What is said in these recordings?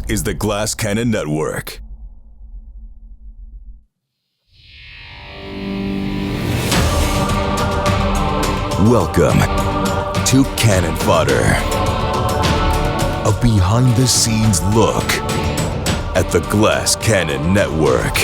is the Glass Cannon Network. Welcome to Cannon Fodder, a behind-the-scenes look at the Glass Cannon Network.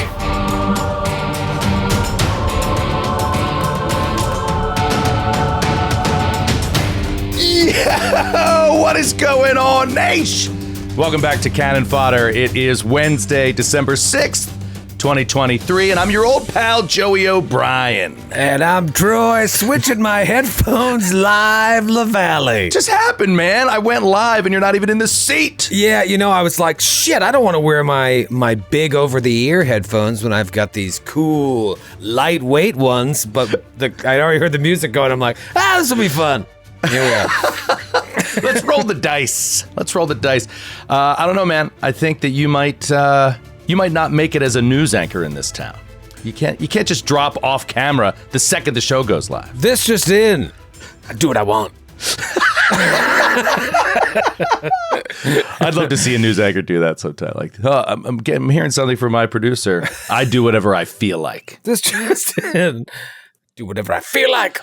Yo, what is going on, Naish? Welcome back to Cannon Fodder. It is Wednesday, December 6th, 2023, and I'm your old pal, Joey O'Brien. And I'm Troy, switching my headphones live, Lavallee. Just happened, man. I went live, and you're not even in the seat. Yeah, you know, I was like, shit, I don't want to wear my big over-the-ear headphones when I've got these cool, lightweight ones, but I already heard the music going. I'm like, this will be fun. Here we are. Let's roll the dice. I don't know, man. I think that you might not make it as a news anchor in this town. You can't just drop off camera the second the show goes live. This just in. I do what I want. I'd love to see a news anchor do that sometime. Like, I'm hearing something from my producer. I do whatever I feel like. This just in. Do whatever I feel like.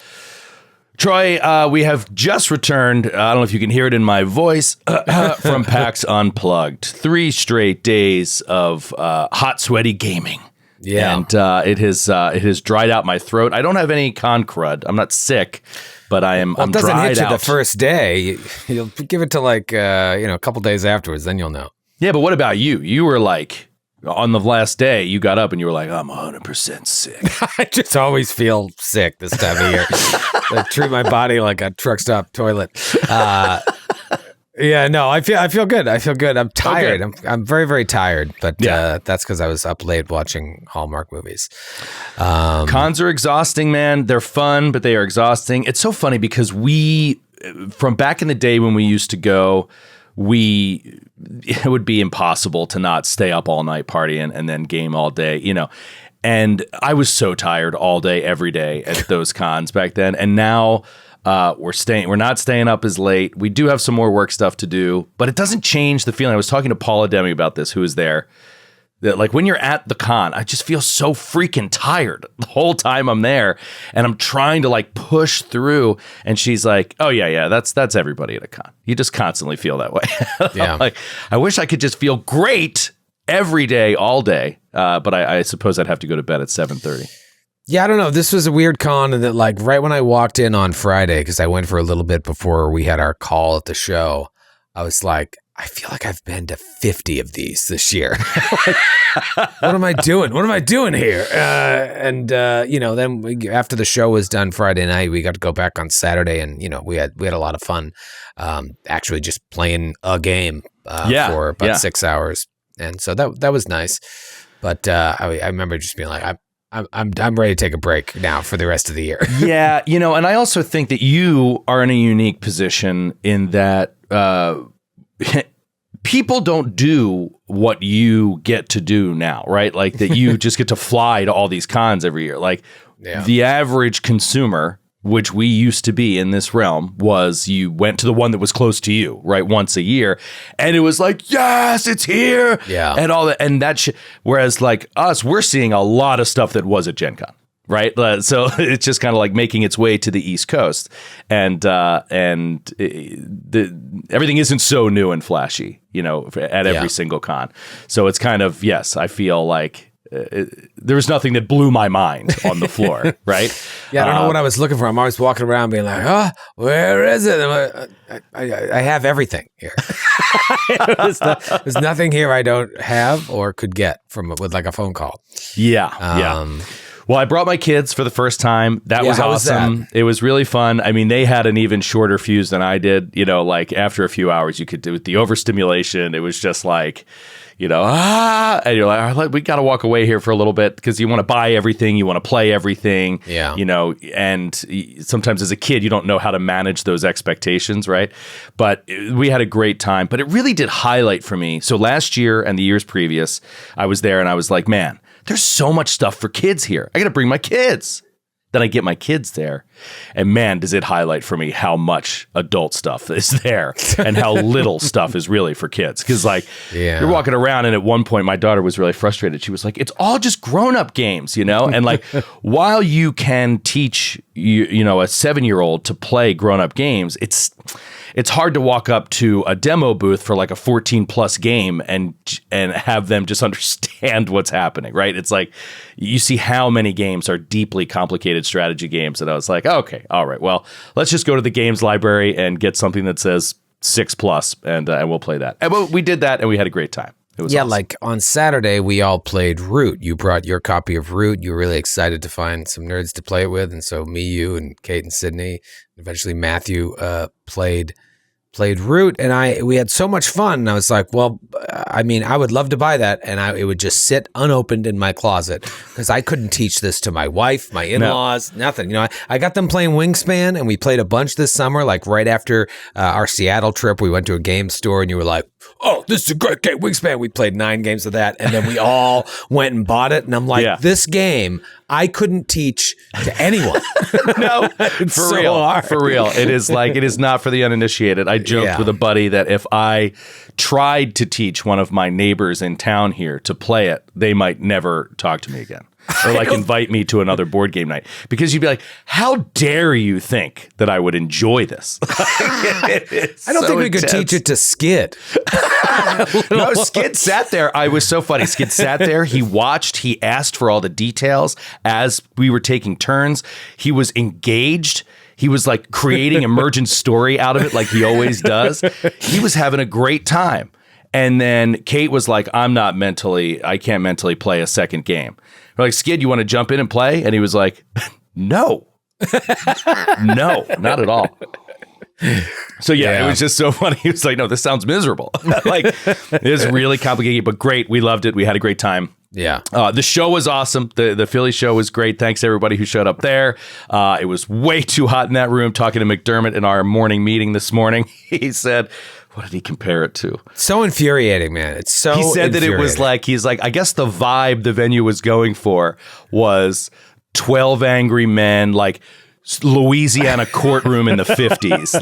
Troy, we have just returned, I don't know if you can hear it in my voice, from PAX Unplugged. 3 straight days of hot, sweaty gaming. Yeah. And it has dried out my throat. I don't have any con crud. I'm not sick, but I'm dried out. It doesn't hit you the first day. You'll give it to a couple days afterwards, then you'll know. Yeah, but what about you? You were like... On the last day, you got up and you were like, I'm 100% sick. I just always feel sick this time of year. I treat my body like a truck stop toilet. Yeah, no, I feel good. I'm tired. Okay. I'm very, very tired, but yeah. That's because I was up late watching Hallmark movies. Cons are exhausting, man. They're fun, but they are exhausting. It's so funny because from back in the day when we used to go, it would be impossible to not stay up all night partying and then game all day, and I was so tired all day, every day at those cons back then. And now we're not staying up as late. We do have some more work stuff to do, but it doesn't change the feeling. I was talking to Paula Demi about this, who was there, that like when you're at the con, I just feel so freaking tired the whole time I'm there, and I'm trying to like push through. And she's like, "Oh yeah, that's everybody at a con. You just constantly feel that way." Yeah. Like, I wish I could just feel great every day, all day. But I suppose I'd have to go to bed at 7:30. Yeah, I don't know. This was a weird con, and that like right when I walked in on Friday, because I went for a little bit before we had our call at the show, I was like, I feel like I've been to 50 of these this year. What am I doing? What am I doing here? Then after the show was done Friday night, we got to go back on Saturday, and we had a lot of fun. Actually, just playing a game for about 6 hours, and so that was nice. But I remember just being like, I'm ready to take a break now for the rest of the year. Yeah, and I also think that you are in a unique position in that. People don't do what you get to do now, right? Like that you just get to fly to all these cons every year. Like the average consumer, which we used to be in this realm, was you went to the one that was close to you, right? Once a year. And it was like, yes, it's here. Yeah. And all that. And that shit. Whereas like us, we're seeing a lot of stuff that was at Gen Con. Right. So it's just kind of like making its way to the East Coast, and everything isn't so new and flashy, at every single con. So it's kind of, yes, I feel like there was nothing that blew my mind on the floor. Right. Yeah. I don't know what I was looking for. I'm always walking around being like, where is it? I have everything here. There's nothing here I don't have or could get with like a phone call. Yeah. Well, I brought my kids for the first time. That was awesome. It was really fun. I mean, they had an even shorter fuse than I did. Like after a few hours, you could do the overstimulation. It was just like, and you're like, all right, we got to walk away here for a little bit because you want to buy everything, you want to play everything. Yeah. And sometimes as a kid, you don't know how to manage those expectations, right? But we had a great time. But it really did highlight for me. So last year and the years previous, I was there and I was like, man, there's so much stuff for kids here. I got to bring my kids. Then I get my kids there, and man, does it highlight for me how much adult stuff is there and how little stuff is really for kids. Because you're walking around, and at one point my daughter was really frustrated. She was like, it's all just grown-up games, And while you can teach a 7-year-old to play grown-up games, it's hard to walk up to a demo booth for like a 14+ game and have them just understand what's happening, right? It's like you see how many games are deeply complicated strategy games, and I was like, okay, all right, well, let's just go to the games library and get something that says 6+, and we'll play that. And we did that, and we had a great time. It was awesome. Like on Saturday, we all played Root. You brought your copy of Root. You were really excited to find some nerds to play it with, and so me, you, and Kate and Sydney, eventually Matthew played Root, and we had so much fun. And I was like, well, I would love to buy that, and it would just sit unopened in my closet because I couldn't teach this to my wife, my in-laws, nothing. I got them playing Wingspan, and we played a bunch this summer. Like right after our Seattle trip, we went to a game store, and you were like, oh, this is a great game, Wingspan. We played 9 games of that, and then we all went and bought it. And I'm like, this game I couldn't teach to anyone. No, for real. It is not for the uninitiated. I joked with a buddy that if I tried to teach one of my neighbors in town here to play it, they might never talk to me again. Or invite me to another board game night, because you'd be like, how dare you think that I would enjoy this? I don't think we could teach it to Skid. No, Skid sat there. I was so funny. Skid sat there. He watched. He asked for all the details as we were taking turns. He was engaged. He was creating emergent story out of it like he always does. He was having a great time. And then Kate was like, I can't mentally play a second game. We're like, Skid, you want to jump in and play? And he was like, no, not at all. So it was just so funny. He was like, no, this sounds miserable. It is really complicated, but great. We loved it. We had a great time. Yeah. The show was awesome. The Philly show was great. Thanks to everybody who showed up there. It was way too hot in that room. Talking to McDermott in our morning meeting this morning, he said, what did he compare it to? So infuriating, man. It's so He said that it was I guess the vibe the venue was going for was 12 Angry Men, Louisiana courtroom in the 50s.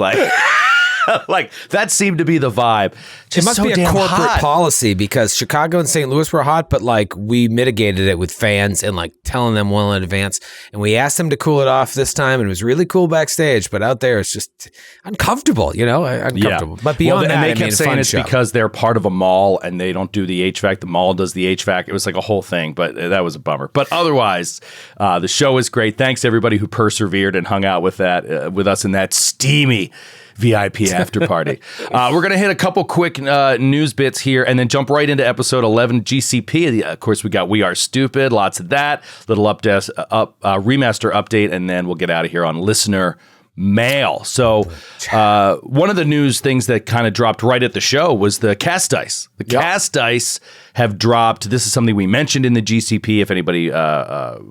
That seemed to be the vibe. It must be a corporate policy, because Chicago and St. Louis were hot, but we mitigated it with fans and telling them well in advance. And we asked them to cool it off this time, and it was really cool backstage. But out there, it's just uncomfortable, uncomfortable. Yeah. But beyond that, and they kept saying it's because they're part of a mall and they don't do the HVAC. The mall does the HVAC. It was a whole thing, but that was a bummer. But otherwise, the show was great. Thanks to everybody who persevered and hung out with us in that steamy VIP after party. We're going to hit a couple quick news bits here and then jump right into episode 11 GCP. Of course, we got We Are Stupid, lots of that, little remaster update, and then we'll get out of here on listener mail. So one of the news things that kind of dropped right at the show was the cast dice. The cast dice have dropped. This is something we mentioned in the GCP, if anybody,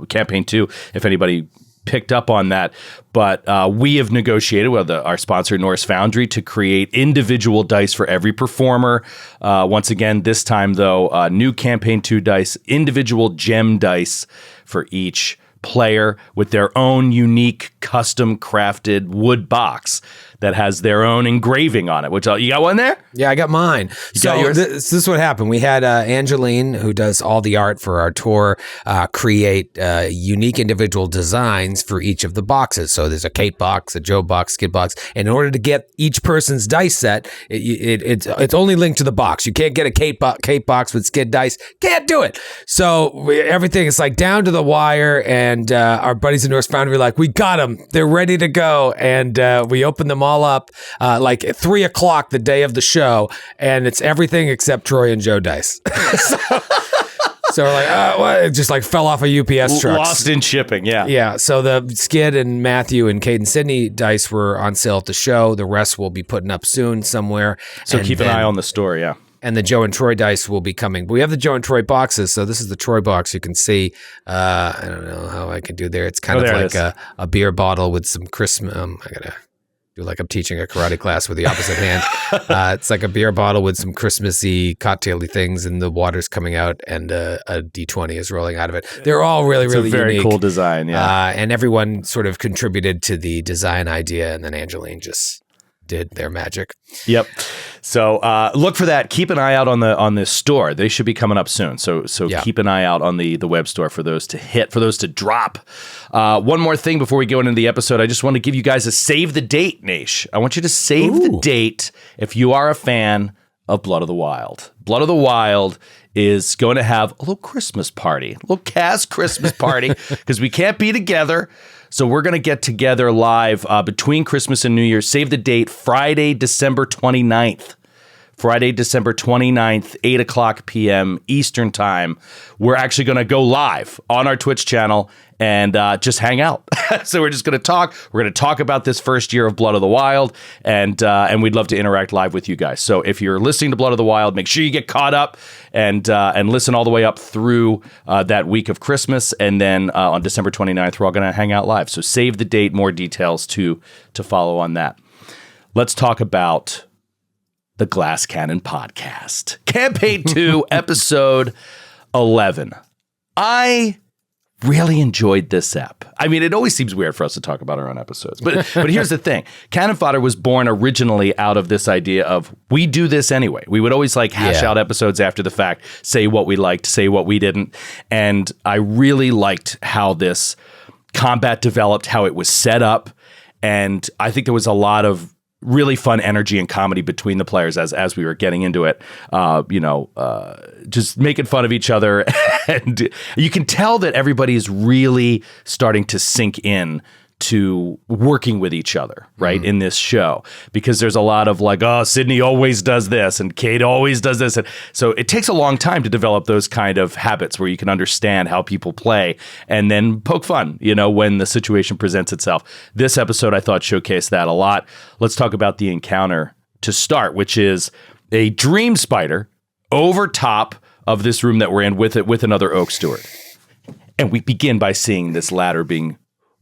campaign 2, if anybody picked up on that, but we have negotiated with our sponsor Norse Foundry to create individual dice for every performer. Once again, this time though, new campaign 2 dice, individual gem dice for each player with their own unique custom crafted wood box that has their own engraving on it. Which you got one there? Yeah, I got mine. This is what happened. We had Angeline, who does all the art for our tour, create unique individual designs for each of the boxes. So there's a Kate box, a Joe box, Skid box. And in order to get each person's dice set, it's only linked to the box. You can't get a Kate box with Skid dice. Can't do it. So everything is down to the wire. And our buddies in Norse Foundry were like, we got them. They're ready to go. And we opened them all up at 3:00 the day of the show, and it's everything except Troy and Joe dice. So we're like, it just fell off a UPS truck. Lost in shipping, yeah. Yeah, so the Skid and Matthew and Kate and Sydney dice were on sale at the show. The rest will be putting up soon somewhere. So keep an eye on the store, yeah. And the Joe and Troy dice will be coming. But we have the Joe and Troy boxes. So this is the Troy box. You can see, I don't know how I can do there. It's kind of like a beer bottle with some Christmas. I got to do like I'm teaching a karate class with the opposite hand. It's like a beer bottle with some Christmassy cocktaily things, and the water's coming out, and a D20 is rolling out of it. They're all really It's a very unique. cool design, yeah. And everyone sort of contributed to the design idea, and then Angeline just did their magic. Yep. So look for that. Keep an eye out on the store. They should be coming up soon. So keep an eye out on the web store for those to hit, for those to drop. One more thing before we go into the episode, I just want to give you guys a save the date, Naish. I want you to save the date if you are a fan of Blood of the Wild. Blood of the Wild is going to have a little Christmas party, a little cast Christmas party, because we can't be together. So we're going to get together live between Christmas and New Year's. Save the date, Friday, December 29th. Friday, December 29th, 8 o'clock p.m. Eastern Time. We're actually going to go live on our Twitch channel and just hang out. So we're just going to talk. We're going to talk about this first year of Blood of the Wild, and we'd love to interact live with you guys. So if you're listening to Blood of the Wild, make sure you get caught up and listen all the way up through that week of Christmas, and then on December 29th, we're all going to hang out live. So save the date. More details to follow on that. Let's talk about the Glass Cannon Podcast. Campaign 2, Episode 11. I really enjoyed this ep. I mean, it always seems weird for us to talk about our own episodes. But here's the thing. Cannon Fodder was born originally out of this idea of, we do this anyway. We would always hash out episodes after the fact, say what we liked, say what we didn't. And I really liked how this combat developed, how it was set up. And I think there was a lot of really fun energy and comedy between the players as we were getting into it, just making fun of each other. And you can tell that everybody is really starting to sink in to working with each other, right, in this show, because there's a lot of Sydney always does this and Kate always does this. And so it takes a long time to develop those kind of habits where you can understand how people play and then poke fun, when the situation presents itself. This episode, I thought, showcased that a lot. Let's talk about the encounter to start, which is a dream spider over top of this room that we're in with another Oak Steward. And we begin by seeing this ladder being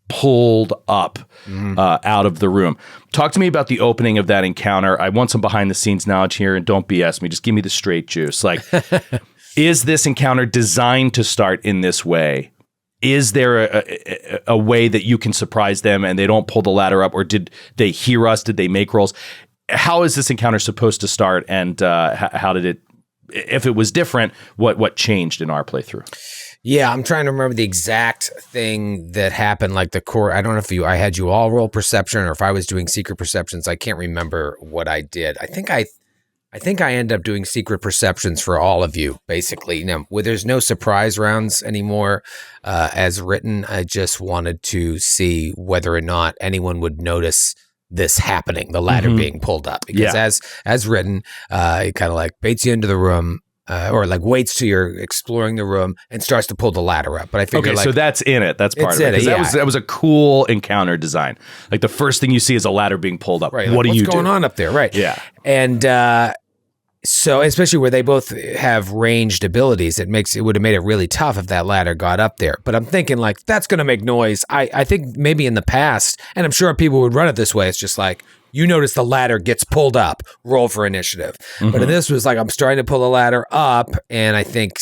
pulled up out of the room. Talk to me about the opening of that encounter. I want some behind the scenes knowledge here, and don't BS me. Just give me the straight juice. Is this encounter designed to start in this way? Is there a way that you can surprise them and they don't pull the ladder up, or did they hear us? Did they make rolls? How is this encounter supposed to start, and how did it, if it was different, what changed in our playthrough? Yeah, I'm trying to remember the exact thing that happened, like the core. I don't know if I had you all roll perception, or if I was doing secret perceptions. I can't remember what I did. I think I ended up doing secret perceptions for all of you, basically. Now, there's no surprise rounds anymore as written. I just wanted to see whether or not anyone would notice this happening, the ladder being pulled up. Because as written, it kind of baits you into the room, or waits till you're exploring the room and starts to pull the ladder up. But I figure so that's in it. That's part of it. That was a cool encounter design. The first thing you see is a ladder being pulled up. Right. What do you do? What's going on up there? Right. Yeah. And so especially where they both have ranged abilities, it would have made it really tough if that ladder got up there. But I'm thinking that's going to make noise. I think maybe in the past, and I'm sure people would run it this way. It's just you notice the ladder gets pulled up, roll for initiative. But in this was I'm starting to pull the ladder up, and I think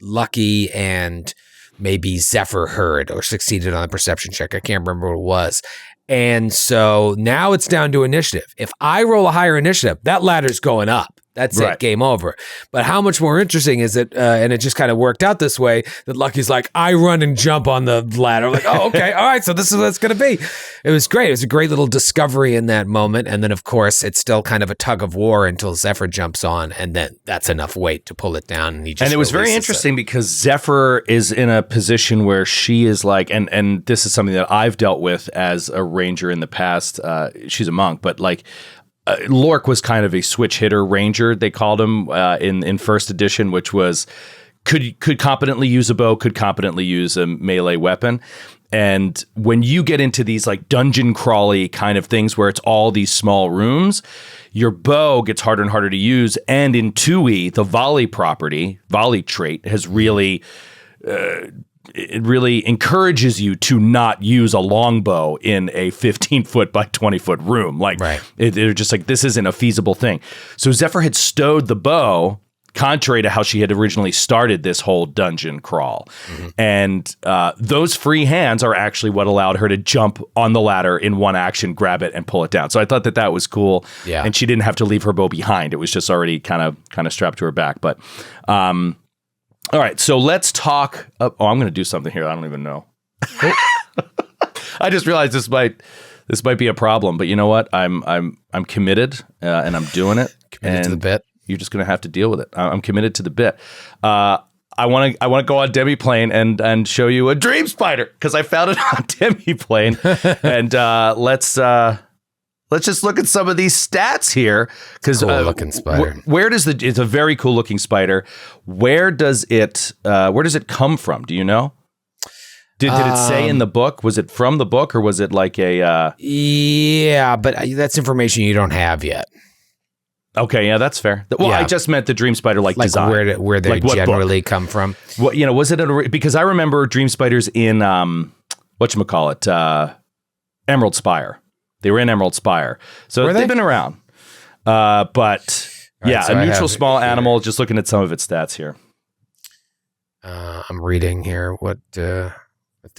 Lucky and maybe Zephyr heard or succeeded on the perception check. I can't remember what it was. And so now it's down to initiative. If I roll a higher initiative, that ladder's going up. That's it, game over. But how much more interesting is it, and it just kind of worked out this way, that Lucky's I run and jump on the ladder. Oh, okay, all right, so this is what it's going to be. It was great. It was a great little discovery in that moment. And then, of course, it's still kind of a tug of war until Zephyr jumps on, and then that's enough weight to pull it down. And it was very interesting because Zephyr is in a position where she is and this is something that I've dealt with as a ranger in the past. She's a monk, but Lork was kind of a switch hitter ranger, they called him in first edition, which was could competently use a bow, could competently use a melee weapon. And when you get into these dungeon crawly kind of things where it's all these small rooms, your bow gets harder and harder to use. And in 2e, the volley trait has really it really encourages you to not use a longbow in a 15-foot by 20-foot room. Like, they're just like, this isn't a feasible thing. So Zephyr had stowed the bow, contrary to how she had originally started this whole dungeon crawl. And those free hands are actually what allowed her to jump on the ladder in one action, grab it, and pull it down. So I thought that was cool. Yeah. And she didn't have to leave her bow behind. It was just already kind of strapped to her back. But all right, so let's talk. I'm going to do something here. I don't even know. I just realized this might be a problem. But you know what? I'm committed, and I'm doing it. Committed to the bit. You're just going to have to deal with it. I'm committed to the bit. I want to go on Demiplane and show you a Dream Spider because I found it on Demiplane. And let's just look at some of these stats here. Because cool looking spider. It's a very cool looking spider. Where does it come from? Do you know? Did it say in the book? Was it from the book or was it like a? Yeah, but that's information you don't have yet. Okay, yeah, that's fair. Well, yeah. I just meant the Dream Spider like design. Where they like generally come from. What was it? Because I remember Dream Spiders in whatchamacallit, Emerald Spire. They were in Emerald Spire, so they've been around. But right, so a neutral small animal. Just looking at some of its stats here. I'm reading here. What to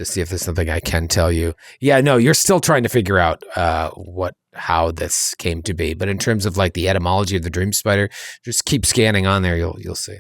see if there's something I can tell you. Yeah, no, you're still trying to figure out how this came to be. But in terms of like the etymology of the Dream Spider, just keep scanning on there. You'll see.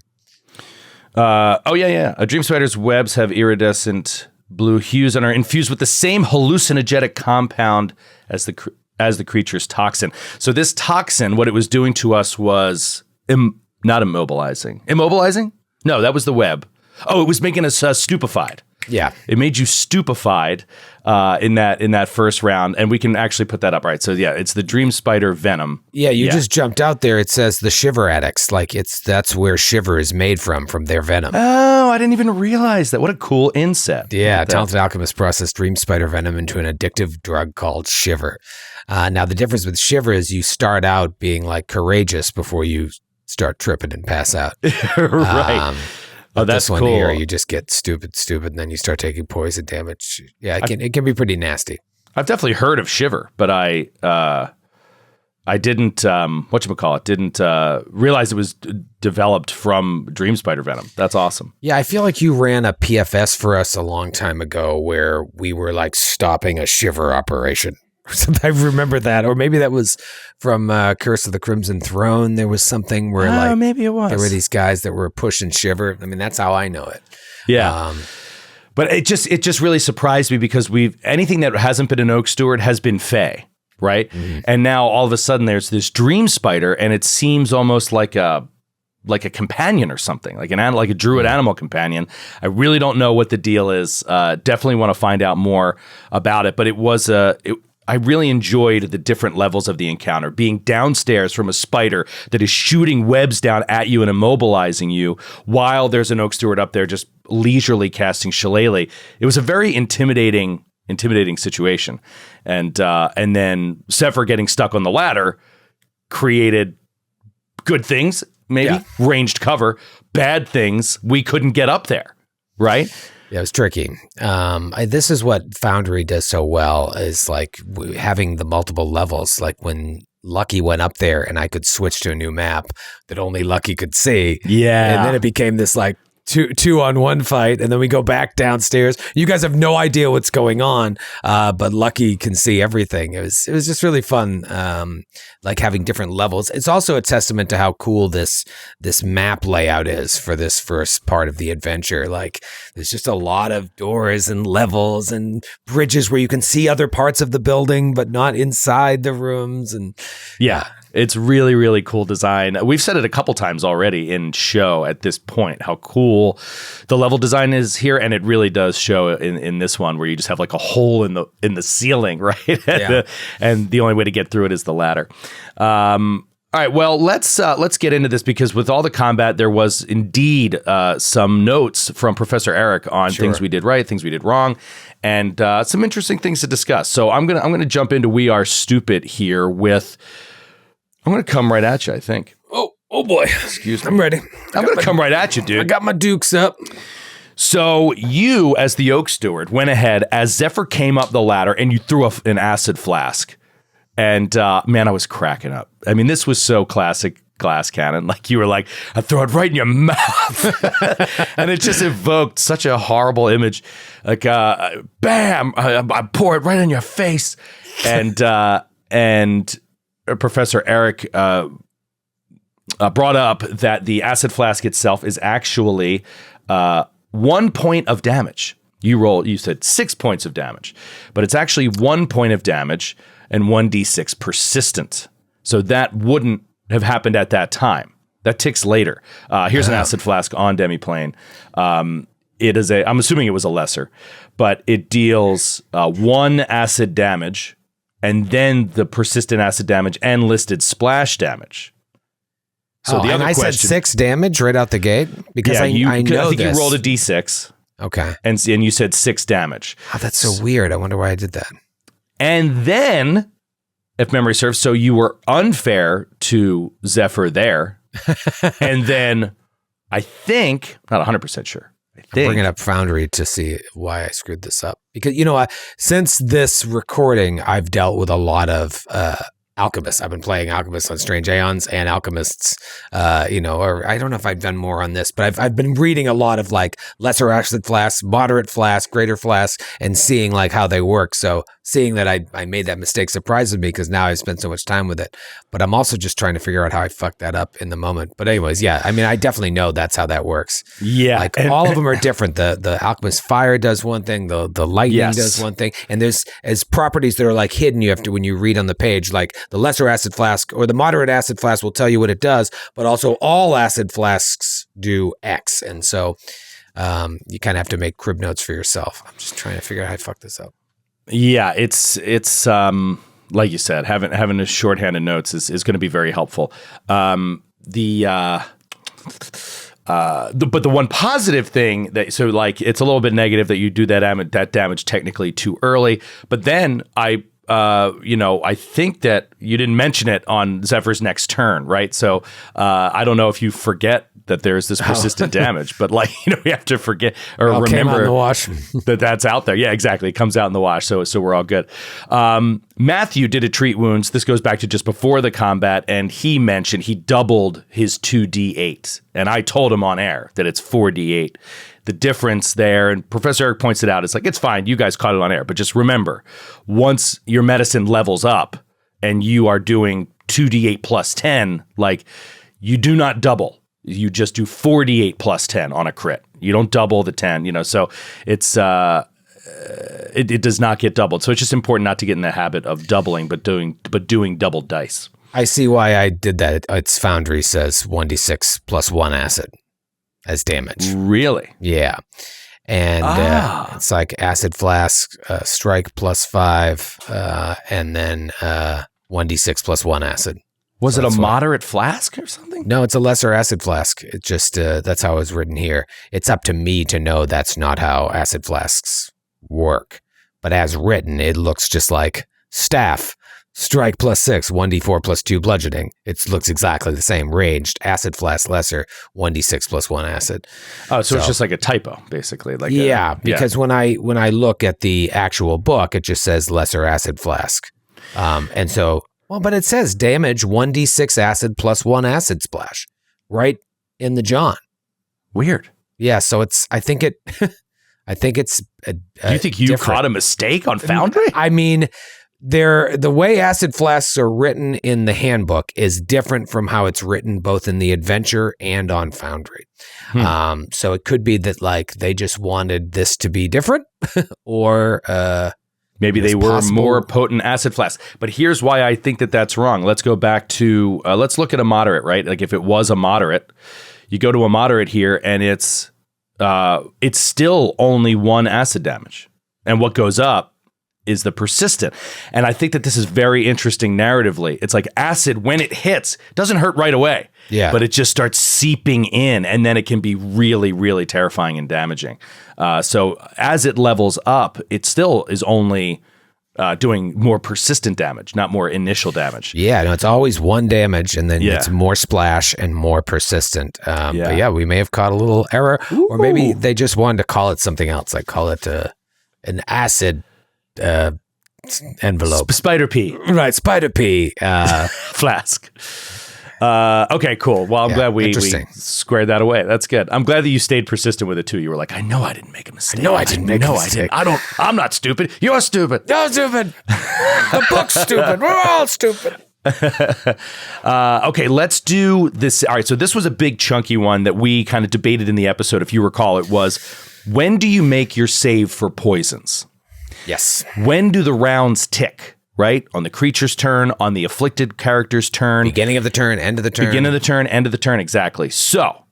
A Dream Spider's webs have iridescent blue hues and are infused with the same hallucinogenic compound as the creature's toxin. So this toxin, what it was doing to us was not immobilizing. Immobilizing? No, that was the web. Oh, it was making us stupefied. Yeah, it made you stupefied in that first round, and we can actually put that up, right? So yeah, it's the Dream Spider venom. Yeah, you just jumped out there. It says the Shiver Addicts, like that's where Shiver is made from their venom. Oh, I didn't even realize that. What a cool inset. Yeah, talented alchemist processed Dream Spider venom into an addictive drug called Shiver. Now the difference with Shiver is you start out being like courageous before you start tripping and pass out. Right. But that's this one cool. Here, you just get stupid, and then you start taking poison damage. Yeah, it can be pretty nasty. I've definitely heard of Shiver, but I didn't didn't realize it was developed from Dream Spider venom. That's awesome. Yeah, I feel like you ran a PFS for us a long time ago where we were like stopping a Shiver operation. I remember that, or maybe that was from Curse of the Crimson Throne. There was something where maybe it was. There were these guys that were pushing Shiver. I mean, that's how I know it. Yeah, but it just really surprised me because anything that hasn't been an Oak Steward has been Fey, right? Mm-hmm. And now all of a sudden there's this Dream Spider, and it seems almost like a companion or something, like a druid animal companion. I really don't know what the deal is. Definitely want to find out more about it. But it was I really enjoyed the different levels of the encounter, being downstairs from a spider that is shooting webs down at you and immobilizing you while there's an Oak Steward up there just leisurely casting Shillelagh. It was a very intimidating situation. And then Zephyr getting stuck on the ladder created good things, maybe ranged cover, bad things. We couldn't get up there, right? Yeah, it was tricky. This is what Foundry does so well, is like having the multiple levels. Like when Lucky went up there and I could switch to a new map that only Lucky could see. Yeah. And then it became this like two on one fight, and then we go back downstairs. You guys have no idea what's going on, but Lucky can see everything. It was just really fun, like having different levels. It's also a testament to how cool this map layout is for this first part of the adventure. Like there's just a lot of doors and levels and bridges where you can see other parts of the building, but not inside the rooms. And yeah. It's really, really cool design. We've said it a couple times already in show at this point, how cool the level design is here. And it really does show in this one where you just have like a hole in the ceiling, right? Yeah. And the only way to get through it is the ladder. All right, well, let's get into this because with all the combat, there was indeed some notes from Professor Eric on things we did right, things we did wrong, and some interesting things to discuss. So I'm gonna jump into We Are Stupid here with... I'm going to come right at you, I think. Oh boy. Excuse me. I'm ready. I'm going to come right at you, dude. I got my dukes up. So you, as the Oak Steward, went ahead as Zephyr came up the ladder and you threw an acid flask. And man, I was cracking up. I mean, this was so classic Glass Cannon. Like you were like, I throw it right in your mouth. And it just evoked such a horrible image. Like, bam, I pour it right in your face. And Professor Eric brought up that the acid flask itself is actually 1 point of damage. You said 6 points of damage, but it's actually 1 point of damage and 1d6 persistent. So that wouldn't have happened at that time. That ticks later. Here's an acid flask on Demiplane. It is I'm assuming it was a lesser, but it deals 1 acid damage and then the persistent acid damage and listed splash damage. So the other question, I said 6 damage right out the gate because I think you rolled a d6. Okay. And you said 6 damage. Oh, that's so weird. I wonder why I did that. And then, if memory serves, so you were unfair to Zephyr there. And then I think, not 100% sure. I'm bringing up Foundry to see why I screwed this up. Because, since this recording, I've dealt with a lot of Alchemists. I've been playing Alchemists on Strange Aeons and Alchemists, or I don't know if I've done more on this, but I've been reading a lot of like lesser acid flasks, moderate flasks, greater flasks, and seeing like how they work. So seeing that I made that mistake surprises me because now I've spent so much time with it. But I'm also just trying to figure out how I fucked that up in the moment. But anyways, yeah, I mean, I definitely know that's how that works. Yeah. Like all of them are different. The Alchemist Fire does one thing, the Lightning does one thing. And there's as properties that are like hidden, you have to, when you read on the page, like the lesser acid flask or the moderate acid flask will tell you what it does, but also all acid flasks do X. And so you kind of have to make crib notes for yourself. I'm just trying to figure out how I fuck this up. Yeah, it's like you said, having a shorthanded notes is going to be very helpful. But the one positive thing it's a little bit negative that you do that damage technically too early. But then I think that you didn't mention it on Zephyr's next turn, right? So I don't know if you forget that there's this persistent damage, but we have to forget or remember the wash. that's out there. Yeah, exactly. It comes out in the wash, so we're all good. Matthew did a treat wounds. This goes back to just before the combat, and he mentioned he doubled his 2d8, and I told him on air that it's 4d8. The difference there, and Professor Eric points it out, it's like, it's fine, you guys caught it on air, but just remember, once your medicine levels up and you are doing 2d8 plus 10, you do not double. You just do 4d8 plus 10 on a crit. You don't double the 10, so it's it does not get doubled. So it's just important not to get in the habit of doubling, but doing double dice. I see why I did that. It's Foundry says 1d6 plus 1 acid as damage. Really? Yeah. And it's like acid flask, strike plus 5, and then 1d6 plus 1 acid. Was it a moderate flask or something? No, it's a lesser acid flask. It just, that's how it was written here. It's up to me to know that's not how acid flasks work. But as written, it looks just like staff, strike plus 6, 1d4 plus 2 bludgeoning. It looks exactly the same. Raged, acid flask lesser, 1d6 plus 1 acid. Oh, so it's just like a typo, basically. Because when I look at the actual book, it just says lesser acid flask. And so... Well, but it says damage 1d6 acid plus 1 acid splash right in the John. Weird. Yeah, so I think it's Do you think you caught a mistake on Foundry? I mean, the way acid flasks are written in the handbook is different from how it's written both in the adventure and on Foundry. So it could be that they just wanted this to be different or maybe they were more potent acid flasks. But here's why I think that that's wrong. Let's go back to, let's look at a moderate, right? Like if it was a moderate, you go to a moderate here and it's still only 1 acid damage. And what goes up is the persistent. And I think that this is very interesting narratively. It's like acid, when it hits, doesn't hurt right away. Yeah. But it just starts seeping in, and then it can be really, really terrifying and damaging. So as it levels up, it still is only doing more persistent damage, not more initial damage. Yeah, no, it's always 1 damage, and then it's more splash and more persistent. But yeah, we may have caught a little error, or maybe they just wanted to call it something else, like call it an acid envelope. Spider pea. Right, spider pea. Flask. Okay, cool. Well, I'm glad we squared that away. That's good. I'm glad that you stayed persistent with it too. You were like, I know I didn't make a mistake. No, I didn't make a mistake. I'm not stupid. You're stupid. You're stupid. The book's stupid. We're all stupid. Okay, let's do this. All right, so this was a big chunky one that we kind of debated in the episode. If you recall, it was, when do you make your save for poisons? Yes. When do the rounds tick? Right? On the creature's turn, on the afflicted character's turn. Beginning of the turn, end of the turn. Beginning of the turn, end of the turn, exactly. So,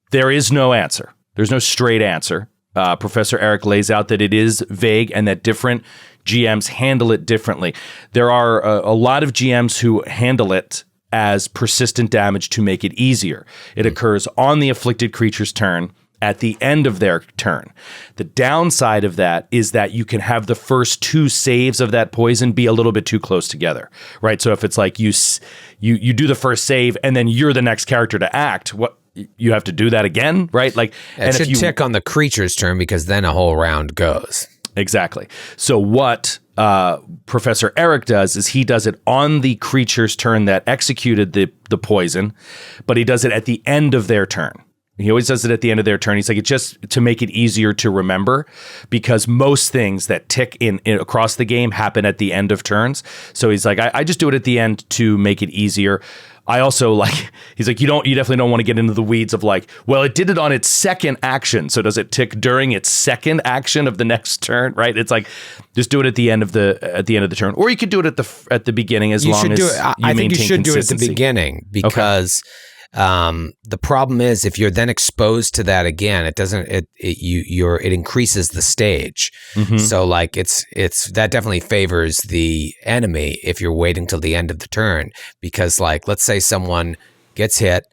there is no answer. There's no straight answer. Professor Eric lays out that it is vague and that different GMs handle it differently. There are a lot of GMs who handle it as persistent damage to make it easier. It occurs on the afflicted creature's turn, at the end of their turn. The downside of that is that you can have the first 2 saves of that poison be a little bit too close together, right? So if it's like you do the first save and then you're the next character to act, what you have to do that again, right? Like, it should tick on the creature's turn, because then a whole round goes. Exactly. So what Professor Eric does is he does it on the creature's turn that executed the poison, but he does it at the end of their turn. He always does it at the end of their turn. He's like, it's just to make it easier to remember, because most things that tick in across the game happen at the end of turns. So he's like, I just do it at the end to make it easier. I also like, he's like, you definitely don't want to get into the weeds of like, well, it did it on its second action, so does it tick during its second action of the next turn, right? It's like, just do it at the end of the turn, or you could do it at the beginning as long as you I think you should do it at the consistency. beginning, because the problem is, if you're then exposed to that again, it increases the stage. Mm-hmm. So like that definitely favors the enemy if you're waiting till the end of the turn, because like, let's say someone gets hit,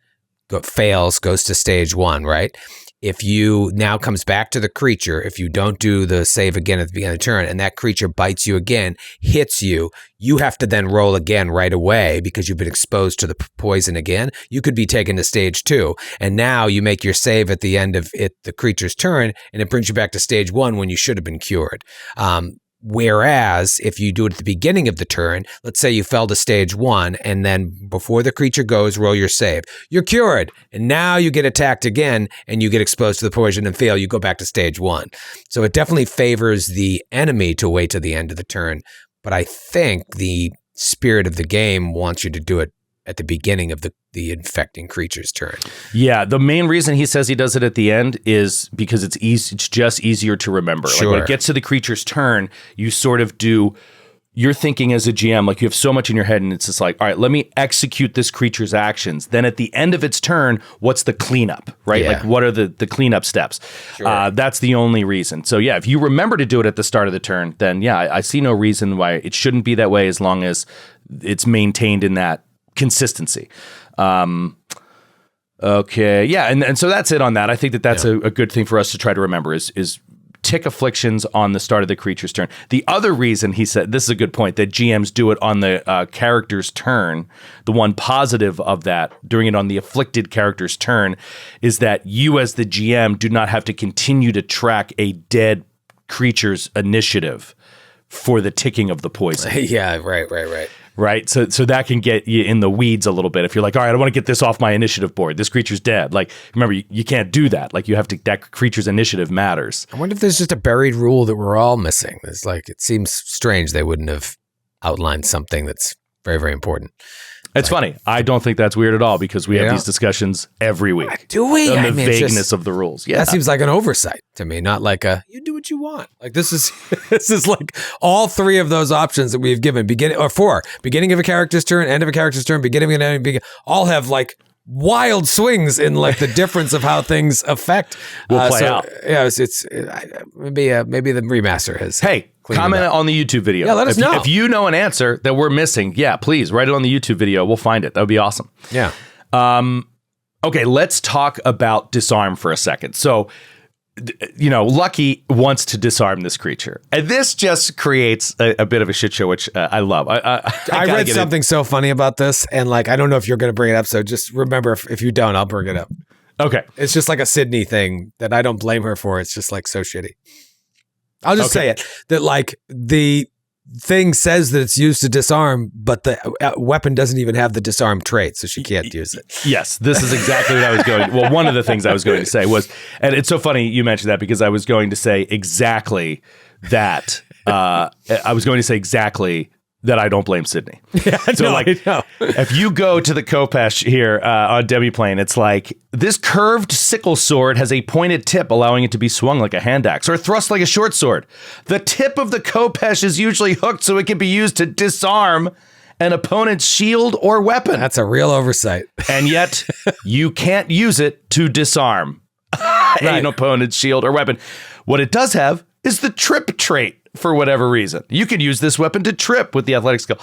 fails, goes to stage 1, right? If you now comes back to the creature, if you don't do the save again at the beginning of the turn, and that creature bites you again, hits you, you have to then roll again right away, because you've been exposed to the poison again. You could be taken to stage 2, and now you make your save at the end of the creature's turn, and it brings you back to stage 1 when you should have been cured. Whereas if you do it at the beginning of the turn, let's say you fell to stage 1, and then before the creature goes, roll your save. You're cured, and now you get attacked again, and you get exposed to the poison and fail. You go back to stage 1. So it definitely favors the enemy to wait to the end of the turn. But I think the spirit of the game wants you to do it at the beginning of the infecting creature's turn. Yeah, the main reason he says he does it at the end is because it's easy. It's just easier to remember. Sure. Like when it gets to the creature's turn, you sort of do. You're thinking as a GM, like you have so much in your head, and it's just like, all right, let me execute this creature's actions. Then at the end of its turn, what's the cleanup, right? Yeah. Like what are the cleanup steps? Sure. That's the only reason. So yeah, if you remember to do it at the start of the turn, then yeah, I see no reason why it shouldn't be that way, as long as it's maintained in that consistency. Okay. Yeah. And so that's it on that. I think that's a good thing for us to try to remember is tick afflictions on the start of the creature's turn. The other reason he said, this is a good point, that GMs do it on the character's turn, the one positive of that, doing it on the afflicted character's turn, is that you as the GM do not have to continue to track a dead creature's initiative for the ticking of the poison. Yeah, right. Right. So that can get you in the weeds a little bit. If you're like, all right, I want to get this off my initiative board. This creature's dead. Like, remember, you can't do that. Like, you have to, that creature's initiative matters. I wonder if there's just a buried rule that we're all missing. It's like, it seems strange they wouldn't have outlined something that's very, very important. It's funny. I don't think that's weird at all, because we have these discussions every week. Do we? On the vagueness of the rules. Yeah. That seems like an oversight to me, not like you do what you want. Like this is like all 3 of those options that we've given, beginning of a character's turn, end of a character's turn, beginning of an enemy, all have like wild swings in like the difference of how things affect. Will play out. Yeah, maybe the remaster has. Hey, comment on the YouTube video. Yeah, let us know. If you know an answer that we're missing, yeah, please write it on the YouTube video. We'll find it. That would be awesome. Yeah. Okay, let's talk about Disarm for a second. So Lucky wants to disarm this creature. And this just creates a bit of a shit show, which I love. I read something so funny about this, and I don't know if you're going to bring it up, so just remember, if you don't, I'll bring it up. Okay. It's just like a Sydney thing that I don't blame her for. It's just so shitty. I'll just say it, that the thing says that it's used to disarm, but the weapon doesn't even have the disarm trait, so she can't use it. Yes, this is exactly what I was going. Well, one of the things I was going to say was, and it's so funny you mentioned that because I was going to say exactly that. I was going to say exactly that I don't blame Sydney. Yeah, so I know. If you go to the Khopesh here on Demiplane, it's this curved sickle sword has a pointed tip, allowing it to be swung like a hand axe or thrust like a short sword. The tip of the Khopesh is usually hooked so it can be used to disarm an opponent's shield or weapon. That's a real oversight. And yet you can't use it to disarm an opponent's shield or weapon. What it does have is the trip trait. For whatever reason, you could use this weapon to trip with the athletic skill.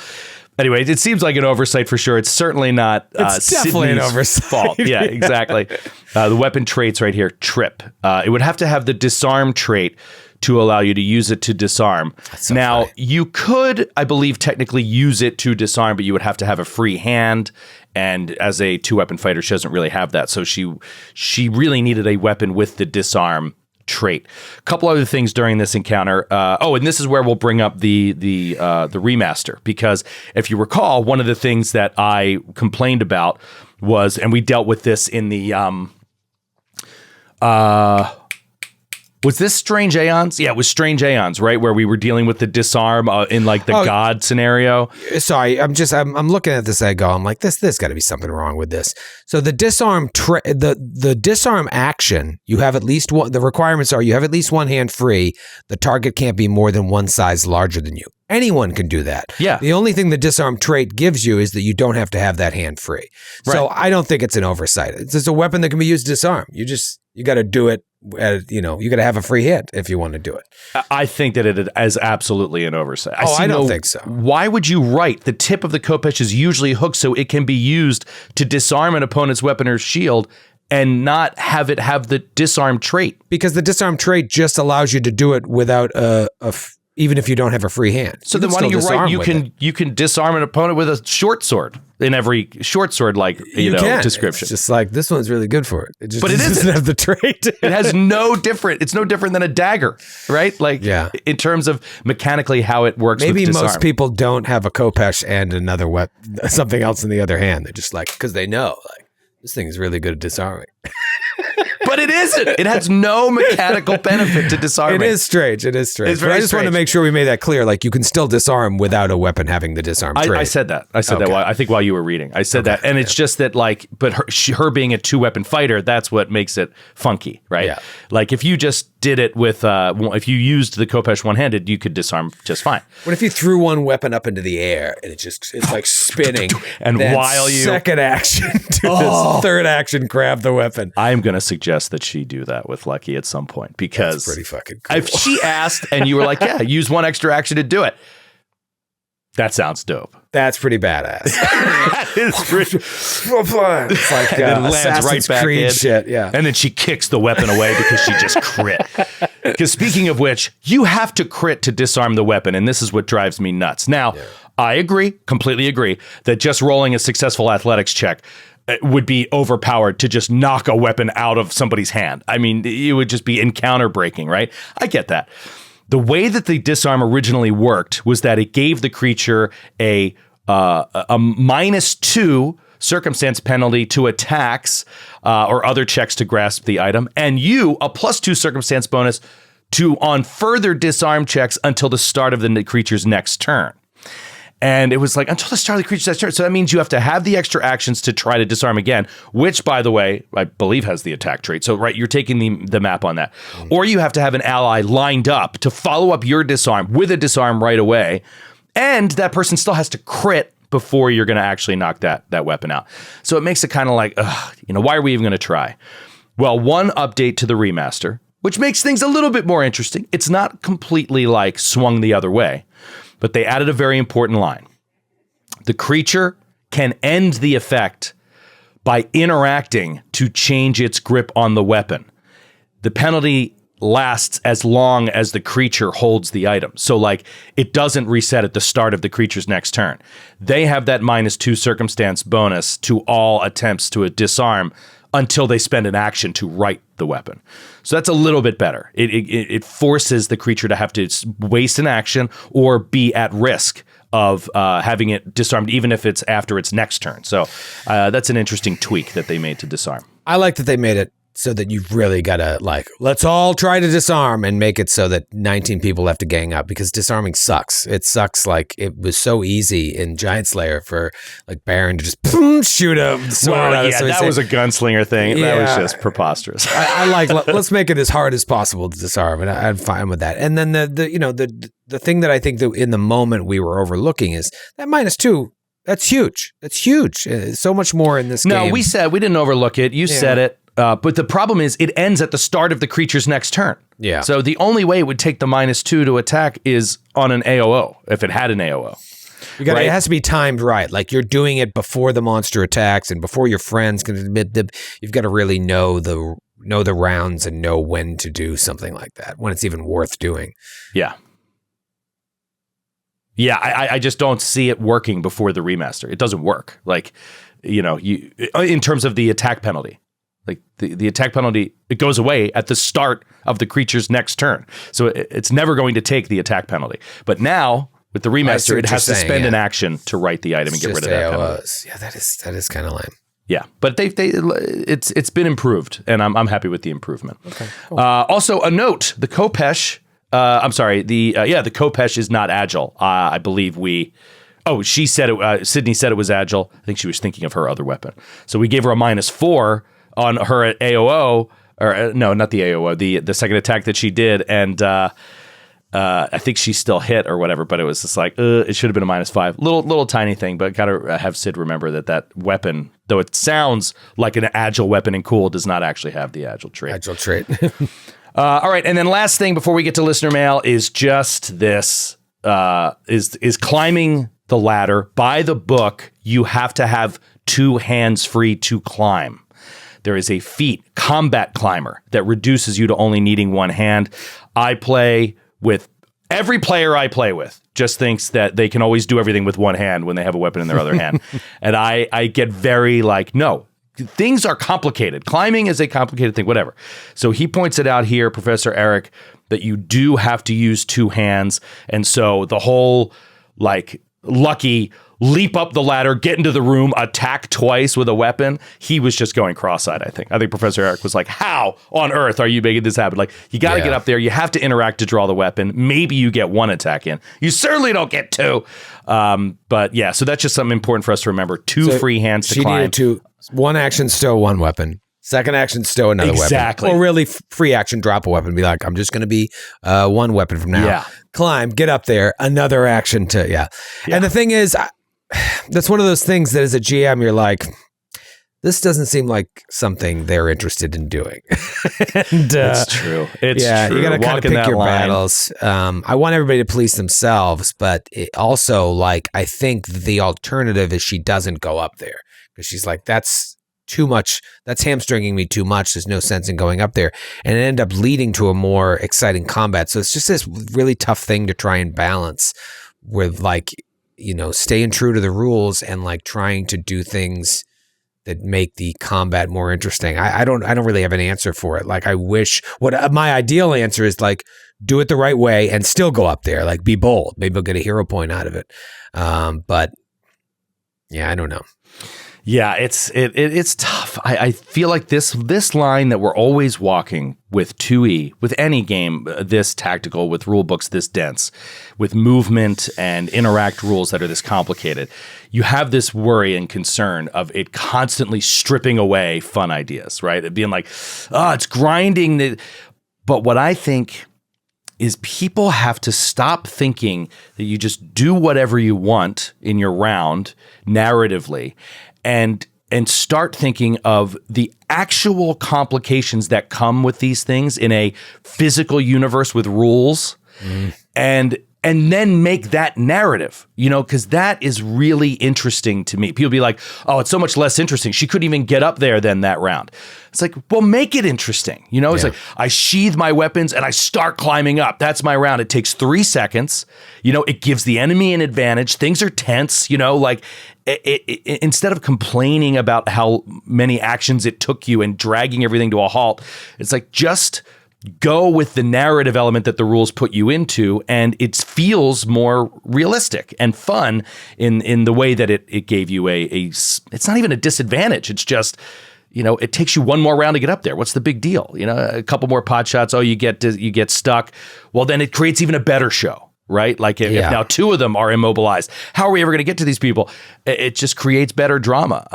Anyway, it seems like an oversight for sure. It's certainly not. It's definitely Sydney's an oversight. Fault. Yeah, exactly. The weapon traits right here: trip. It would have to have the disarm trait to allow you to use it to disarm. So now, funny. you could, I believe, technically use it to disarm, but you would have to have a free hand. And as a 2-weapon fighter, she doesn't really have that. So she really needed a weapon with the disarm trait. A couple other things during this encounter. And this is where we'll bring up the remaster, because if you recall, one of the things that I complained about was, and we dealt with this in the was this Strange Aeons? Yeah, it was Strange Aeons, right? Where we were dealing with the disarm in the God scenario. Sorry, I'm looking at this. I go, I'm like, there's got to be something wrong with this. So the disarm, the disarm action, you have at least one. The requirements are you have at least one hand free. The target can't be more than one size larger than you. Anyone can do that. Yeah. The only thing the disarm trait gives you is that you don't have to have that hand free. Right. So I don't think it's an oversight. It's just a weapon that can be used to disarm. You got to do it. You got to have a free hit if you want to do it. I think that it is absolutely an oversight. I don't think so. Why would you write the tip of the Khopesh is usually hooked so it can be used to disarm an opponent's weapon or shield and not have it have the disarm trait? Because the disarm trait just allows you to do it without even if you don't have a free hand. So then why don't you write you can disarm an opponent with a short sword in every short sword description. It's just like this one's really good for it. It just But it doesn't isn't. have the trait. It has it's no different than a dagger, right? In terms of mechanically how it works. Maybe with disarm. most people don't have a Khopesh and another something else in the other hand. They're just because they know this thing is really good at disarming. But it isn't. It has no mechanical benefit to disarming. It is strange. It's very But I just want to strange. make sure we made that clear. You can still disarm without a weapon having the disarm trait. I said that. I said that. I think while you were reading, I said that, and it's just that but her being a 2-weapon fighter, that's what makes it funky, right? Yeah. If you just did it with, if you used the Khopesh one-handed, you could disarm just fine. What if you threw one weapon up into the air and it's spinning, and then while you second action to this third action, grab the weapon? I'm going to suggest that she do that with Lucky at some point, because that's pretty fucking cool. If she asked and you were like, yeah, use one extra action to do it, that sounds dope. That's pretty badass. That is pretty. It's like And then lands Assassin's right back Creed in. shit. Yeah. And then she kicks the weapon away because she just crit. Because speaking of which, you have to crit to disarm the weapon, and this is what drives me nuts. Now, I agree, completely agree, that just rolling a successful athletics check would be overpowered to just knock a weapon out of somebody's hand. I mean, it would just be encounter breaking, right? I get that. The way that the disarm originally worked was that it gave the creature a -2 circumstance penalty to attacks or other checks to grasp the item, and you a +2 circumstance bonus on further disarm checks until the start of the creature's next turn. And it was until the start of the creature's next turn. So that means you have to have the extra actions to try to disarm again, which, by the way, I believe has the attack trait. So, right, you're taking the map on that. Or you have to have an ally lined up to follow up your disarm with a disarm right away. And that person still has to crit before you're going to actually knock that weapon out. So it makes it kind of why are we even going to try? Well, one update to the remaster, which makes things a little bit more interesting. It's not completely swung the other way. But they added a very important line. The creature can end the effect by interacting to change its grip on the weapon. The penalty lasts as long as the creature holds the item. So like it doesn't reset at the start of the creature's next turn. They have that -2 circumstance bonus to all attempts to a disarm until they spend an action to right the weapon. So that's a little bit better. It forces the creature to have to waste an action or be at risk of having it disarmed, even if it's after its next turn. So that's an interesting tweak that they made to disarm. I like that they made it so that you've really got to let's all try to disarm and make it so that 19 people have to gang up, because disarming sucks. It sucks. Like it was so easy in Giant Slayer for Baron to just shoot a sword out. Yeah, that was a gunslinger thing. Yeah. That was just preposterous. I let's make it as hard as possible to disarm, and I'm fine with that. And then the thing that I think that in the moment we were overlooking is that -2. That's huge. That's huge. So much more in this game. No, we didn't overlook it. You said it. But the problem is it ends at the start of the creature's next turn. Yeah. So the only way it would take the -2 to attack is on an AOO, if it had an AOO. Right? It has to be timed right. Like you're doing it before the monster attacks and before your friends can admit them. You've got to really know the rounds and know when to do something like that, when it's even worth doing. Yeah. Yeah, I just don't see it working before the remaster. It doesn't work. In terms of the attack penalty. Like the attack penalty, it goes away at the start of the creature's next turn. So it's never going to take the attack penalty. But now, with the remaster, it has to spend an action to write the item and get rid of that penalty. Yeah, that is kind of lame. Yeah, but it's been improved, and I'm happy with the improvement. Okay. Cool. Also, a note: the Khopesh. The Khopesh is not agile. I believe she said it. Sydney said it was agile. I think she was thinking of her other weapon. So we gave her a -4 on her AOO, or no, not the AOO, the second attack that she did, and I think she still hit or whatever. But it was just it should have been a -5, little tiny thing. But gotta have Sid remember that weapon, though it sounds like an agile weapon and cool, does not actually have the agile trait. All right, and then last thing before we get to listener mail is just this: is climbing the ladder by the book. You have to have 2 hands free to climb. There is a feat, Combat Climber, that reduces you to only needing 1 hand. Every player I play with just thinks that they can always do everything with 1 hand when they have a weapon in their other hand. And I get very no. Things are complicated. Climbing is a complicated thing, whatever. So he points it out here, Professor Eric, that you do have to use 2 hands. And so the whole lucky leap up the ladder, get into the room, attack twice with a weapon. He was just going cross-eyed, I think. I think Professor Eric was like, how on earth are you making this happen? You got to get up there. You have to interact to draw the weapon. Maybe you get 1 attack in. You certainly don't get 2. But yeah, so that's just something important for us to remember. 2 free hands to climb. She needed 1 action, stow 1 weapon. Second action, stow another weapon. Or really free action, drop a weapon. Be like, I'm just going to be 1 weapon from now. Yeah. Climb, get up there, another action to, yeah. And the thing is, that's one of those things that as a GM, you're like, this doesn't seem like something they're interested in doing. And, it's true. It's true. You got to kind of pick your battles. I want everybody to police themselves, but it also, I think the alternative is she doesn't go up there because she's like, that's too much. That's hamstringing me too much. There's no sense in going up there. And it ended up leading to a more exciting combat. So it's just this really tough thing to try and balance with staying true to the rules and trying to do things that make the combat more interesting. I don't really have an answer for it. I wish my ideal answer is do it the right way and still go up there. Be bold. Maybe I'll get a hero point out of it. But yeah, I don't know. Yeah, it's tough. I feel like this line that we're always walking with 2E, with any game this tactical, with rule books this dense, with movement and interact rules that are this complicated, you have this worry and concern of it constantly stripping away fun ideas, right? It being it's grinding. But what I think is people have to stop thinking that you just do whatever you want in your round narratively and start thinking of the actual complications that come with these things in a physical universe with rules and and then make that narrative, because that is really interesting to me. People be like, oh, it's so much less interesting. She couldn't even get up there then that round. It's like, well, make it interesting. It's like, I sheathe my weapons and I start climbing up. That's my round. It takes 3 seconds. It gives the enemy an advantage. Things are tense, instead of complaining about how many actions it took you and dragging everything to a halt, it's like, just go with the narrative element that the rules put you into, and it feels more realistic and fun in the way that it gave you it's not even a disadvantage. It's just, it takes you one more round to get up there. What's the big deal? A couple more pot shots. Oh, you get stuck. Well, then it creates even a better show. Right? Like if now 2 of them are immobilized, how are we ever going to get to these people? It just creates better drama.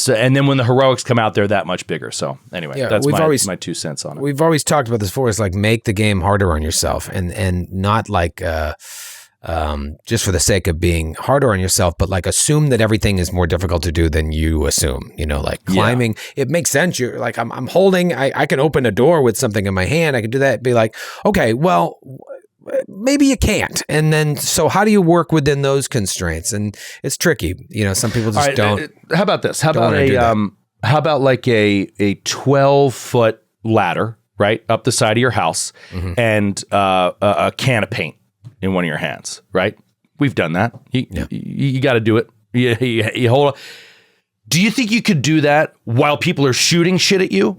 And then when the heroics come out, they're that much bigger. So anyway, that's my 2 cents on it. We've always talked about this before. It's like, make the game harder on yourself, and not like just for the sake of being harder on yourself, but like assume that everything is more difficult to do than you assume. Like climbing, it makes sense. You're like, I'm holding, I can open a door with something in my hand. I can do that. Be like, okay, well, maybe you can't. And then, so how do you work within those constraints? And it's tricky. Some people just don't. How about this? How about like a 12-foot ladder, right? Up the side of your house, and a can of paint in one of your hands, right? We've done that. You got to do it. You hold on. Do you think you could do that while people are shooting shit at you?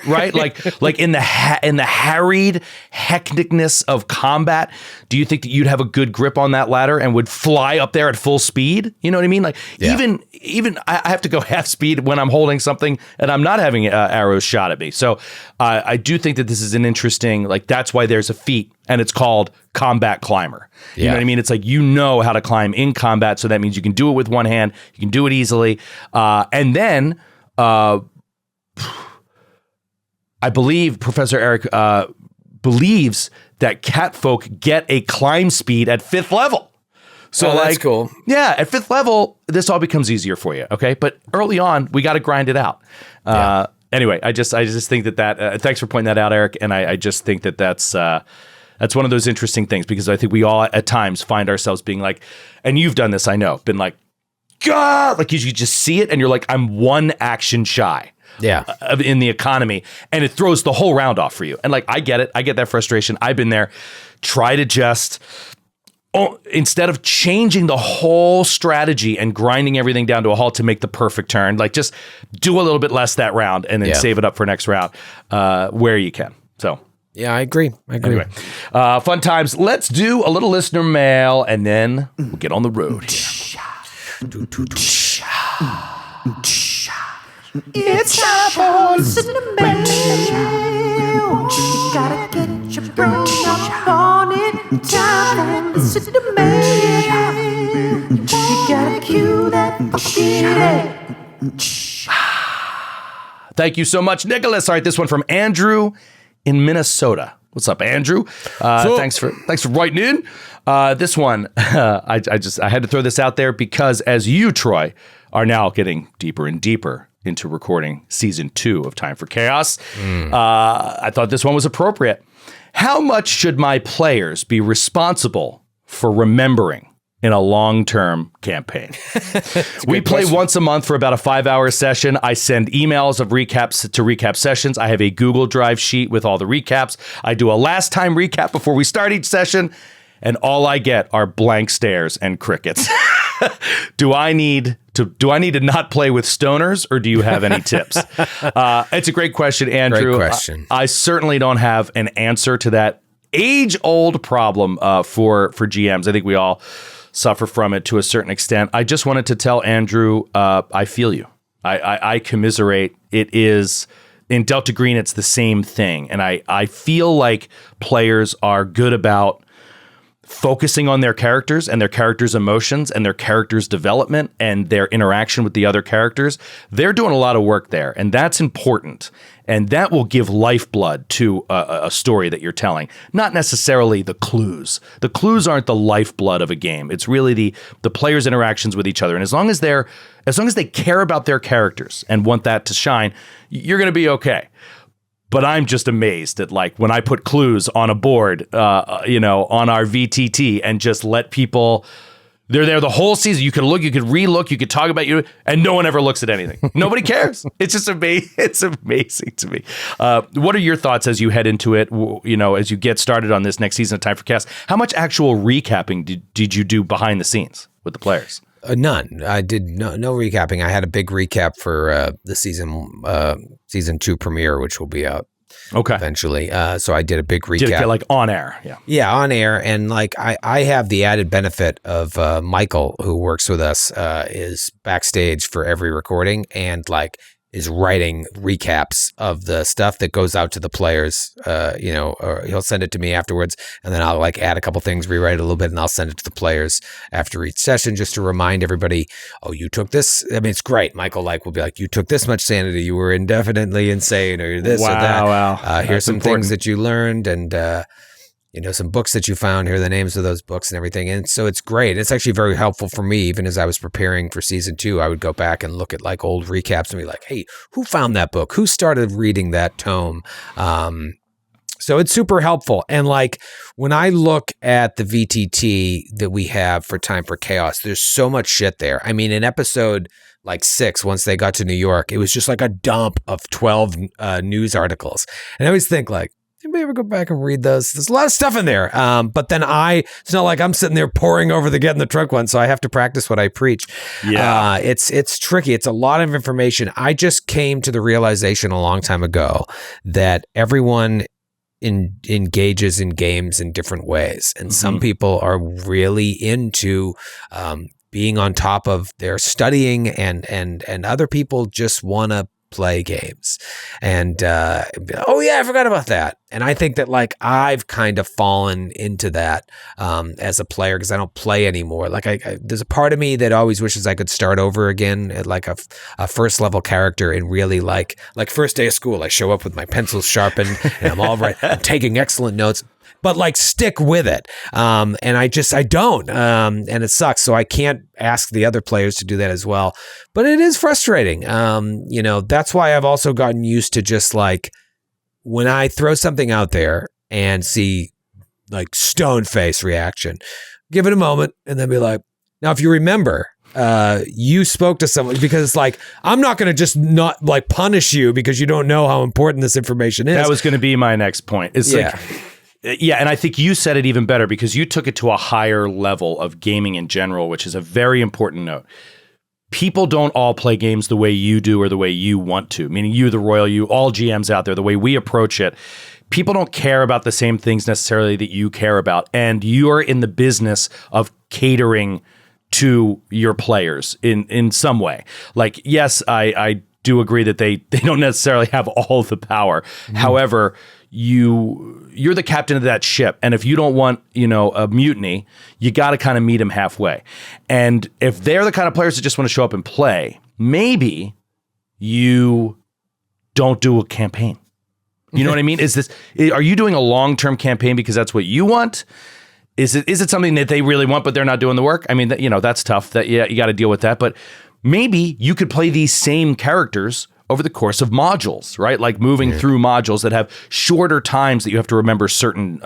Right? Like in the harried hecticness of combat, do you think that you'd have a good grip on that ladder and would fly up there at full speed? You know what I mean? Like even I have to go half speed when I'm holding something and I'm not having arrows shot at me. So I do think that this is an interesting, that's why there's a feat and it's called Combat Climber. You know what I mean? It's like, how to climb in combat. So that means you can do it with one hand. You can do it easily. And then I believe Professor Eric believes that catfolk get a climb speed at 5th level. So that's cool. Yeah, at 5th level, this all becomes easier for you. Okay, but early on, we got to grind it out. Anyway, I just think that thanks for pointing that out, Eric. And I just think that's one of those interesting things, because I think we all at times find ourselves being like, and you've done this, I know, been like, God, like you just see it and you're like, I'm one action shy. In the economy, and it throws the whole round off for you. And like, I get it. I get that frustration. I've been there. Try to just, instead of changing the whole strategy and grinding everything down to a halt to make the perfect turn, like just do a little bit less that round and then save it up for next round where you can. So. Yeah, I agree. Anyway, fun times. Let's do a little listener mail and then we'll get on the road. It's time for listener mail. You gotta get your brain up on it. Time for listener mail. You gotta cue that fucking. Thank you so much, Nicholas. All right, this one from Andrew in Minnesota. What's up, Andrew? Thanks for writing in. This one, I had to throw this out there because as you, Troy, are now getting deeper and deeper into recording season 2 of Time for Chaos, I thought this one was appropriate. How much should my players be responsible for remembering in a long-term campaign? We play once a month for about a 5-hour session. I send emails of recaps to recap sessions. I have a Google Drive sheet with all the recaps. I do a last time recap before we start each session, and all I get are blank stares and crickets. Do I need to not play with stoners, or do you have any tips? It's a great question, Andrew. Great question. I certainly don't have an answer to that age-old problem for GMs. I think we all suffer from it to a certain extent. I just wanted to tell Andrew, I feel you. I commiserate. It is, in Delta Green, it's the same thing. And I feel like players are good about focusing on their characters and their characters' emotions and their characters' development and their interaction with the other characters. They're doing a lot of work there, and that's important. And that will give lifeblood to a story that you're telling, not necessarily the clues. The clues aren't the lifeblood of a game. It's really the players' interactions with each other. And as long as they care about their characters and want that to shine, you're going to be okay. But I'm just amazed at like when I put clues on a board, on our VTT and just let people. They're there the whole season. You could look, you could re-look, you could talk about you, and no one ever looks at anything. Nobody cares. It's just amazing. It's amazing to me. What are your thoughts as you head into it? As you get started on this next season of Time for Chaos? How much actual recapping did you do behind the scenes with the players? None. I did no recapping. I had a big recap for the season 2 premiere, which will be out eventually. So I did a big recap. Did it like on air? Yeah, on air. And like I have the added benefit of Michael, who works with us, is backstage for every recording and like is writing recaps of the stuff that goes out to the players, or he'll send it to me afterwards, and then I'll like add a couple things, rewrite it a little bit, and I'll send it to the players after each session just to remind everybody, oh, you took this. I mean, it's great. Michael will be like, you took this much sanity, you were indefinitely insane, or this or that. Wow. Here's some things that you learned, and some books that you found. Here are the names of those books and everything. And so it's great. It's actually very helpful for me. Even as I was preparing for season 2, I would go back and look at like old recaps and be like, hey, who found that book? Who started reading that tome? So it's super helpful. And like when I look at the VTT that we have for Time for Chaos, there's so much shit there. I mean, in episode like 6, once they got to New York, it was just like a dump of 12 news articles. And I always think like, anybody ever go back and read those? There's a lot of stuff in there. But then it's not like I'm sitting there poring over the Get in the Trunk one, so I have to practice what I preach. Yeah. It's tricky. It's a lot of information. I just came to the realization a long time ago that everyone engages in games in different ways. And some people are really into being on top of their studying and other people just want to play games and I forgot about that. And I think that like I've kind of fallen into that as a player because I don't play anymore. Like there's a part of me that always wishes I could start over again at like a first level character and really like first day of school, I show up with my pencils sharpened and I'm all right. I'm taking excellent notes. But like stick with it. And I don't. And it sucks. So I can't ask the other players to do that as well. But it is frustrating. That's why I've also gotten used to just like when I throw something out there and see like stone face reaction, give it a moment and then be like, now if you remember, you spoke to someone because like I'm not going to just not like punish you because you don't know how important this information is. That was going to be my next point. It's yeah, and I think you said it even better because you took it to a higher level of gaming in general, which is a very important note. People don't all play games the way you do or the way you want to, meaning you, the Royal, you, all GMs out there, the way we approach it. People don't care about the same things necessarily that you care about, and you're in the business of catering to your players in some way. Like, yes, I do agree that they don't necessarily have all the power. However, you're the captain of that ship, and if you don't want a mutiny, you got to kind of meet them halfway. And if they're the kind of players that just want to show up and play, maybe you don't do a campaign. You know what I mean? Are you doing a long-term campaign because that's what you want? Is it something that they really want but they're not doing the work? I mean, that's tough. That you got to deal with that. But maybe you could play these same characters over the course of modules, right? Like moving through modules that have shorter times that you have to remember certain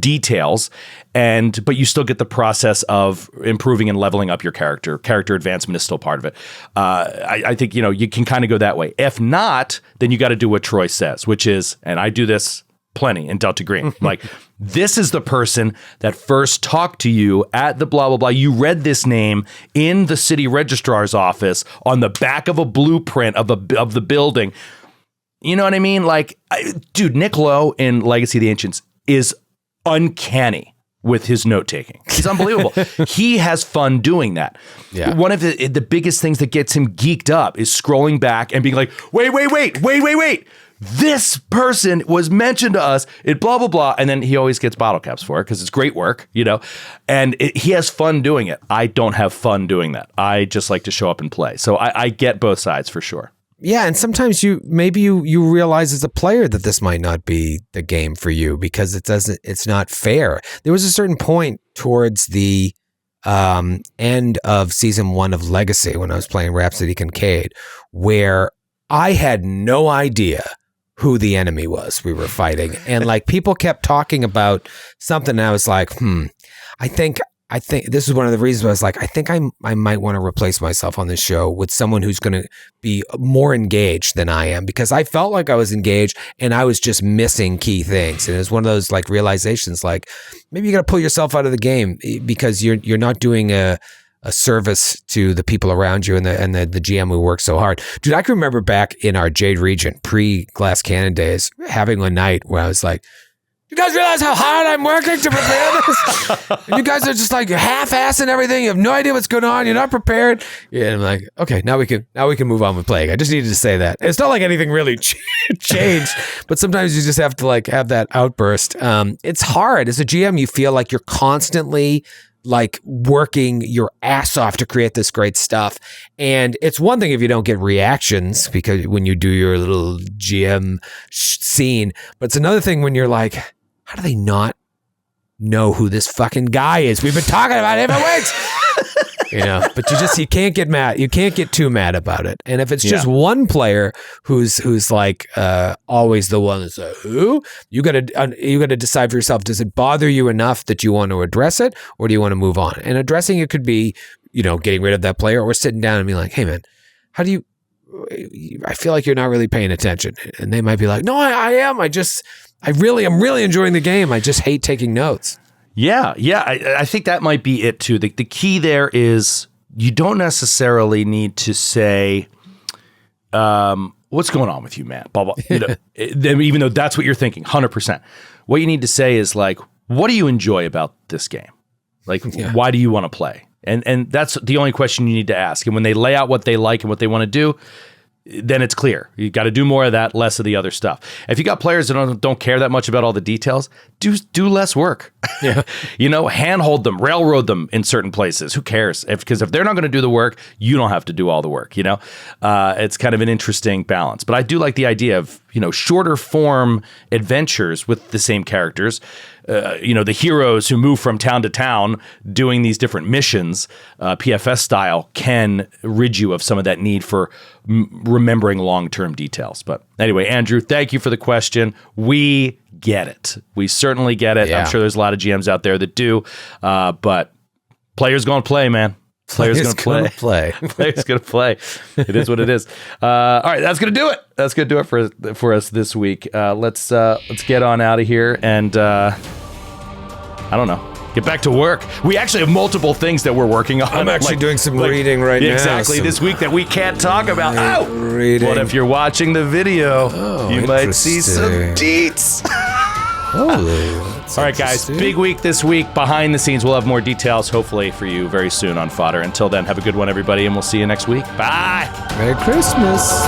details, but you still get the process of improving and leveling up your character. Character advancement is still part of it. I think, you can kind of go that way. If not, then you got to do what Troy says, which is, and I do this plenty in Delta Green. Like, this is the person that first talked to you at the blah, blah, blah. You read this name in the city registrar's office on the back of a blueprint of the building. You know what I mean? Like, dude, Nick Lowe in Legacy of the Ancients is uncanny with his note-taking. He's unbelievable. He has fun doing that. Yeah. One of the biggest things that gets him geeked up is scrolling back and being like, wait. This person was mentioned to us, it blah, blah, blah. And then he always gets bottle caps for it because it's great work, and he has fun doing it. I don't have fun doing that. I just like to show up and play. So I get both sides for sure. Yeah, and sometimes you realize as a player that this might not be the game for you because it's not fair. There was a certain point towards the end of season 1 of Legacy when I was playing Rhapsody Kincaid where I had no idea who the enemy was we were fighting. And like people kept talking about something, and I was like, I think this is one of the reasons I was like, I think I might want to replace myself on this show with someone who's going to be more engaged than I am, because I felt like I was engaged and I was just missing key things. And it was one of those like realizations, like maybe you got to pull yourself out of the game because you're not doing a service to the people around you and the GM who worked so hard. Dude, I can remember back in our Jade Regent pre-Glass Cannon days having a night where I was like, you guys realize how hard I'm working to prepare this? And you guys are just like half-assing everything. You have no idea what's going on. You're not prepared. Yeah, and I'm like, okay, now we can move on with playing. I just needed to say that. It's not like anything really changed, but sometimes you just have to like have that outburst. It's hard as a GM. You feel like you're constantly like working your ass off to create this great stuff. And it's one thing if you don't get reactions because when you do your little GM scene, but it's another thing when you're like, how do they not know who this fucking guy is? We've been talking about him for weeks. But you can't get mad. You can't get too mad about it. And if it's just one player who's like always the one that's like, who? You gotta decide for yourself. Does it bother you enough that you want to address it, or do you want to move on? And addressing it could be, getting rid of that player, or sitting down and being like, hey man, how do you? I feel like you're not really paying attention. And they might be like, no, I am. I'm really enjoying the game. I just hate taking notes. Yeah. I think that might be it too. The key there is you don't necessarily need to say, what's going on with you, man? Blah, blah. Even though that's what you're thinking, 100%. What you need to say is like, what do you enjoy about this game? Like, why do you want to play? And that's the only question you need to ask. And when they lay out what they like and what they want to do, then it's clear. You got to do more of that, less of the other stuff. If you got players that don't care that much about all the details, do less work. Yeah. Handhold them, railroad them in certain places. Who cares? Because if they're not going to do the work, you don't have to do all the work. It's kind of an interesting balance. But I do like the idea of shorter form adventures with the same characters. The heroes who move from town to town doing these different missions, PFS style, can rid you of some of that need for remembering long-term details. But anyway, Andrew, thank you for the question. We get it. We certainly get it. Yeah. I'm sure there's a lot of GMs out there that do. But players going to play, man. Players going to play. Players going to play. It is what it is. All right, that's going to do it. That's going to do it for us this week. Let's get on out of here and I don't know. Get back to work. We actually have multiple things that we're working on. I'm actually doing some reading right now. Exactly, this week that we can't talk about. Reading. But if you're watching the video, you might see some deets. All right, guys, big week this week. Behind the scenes, we'll have more details, hopefully, for you very soon on Fodder. Until then, have a good one, everybody, and we'll see you next week. Bye. Merry Christmas.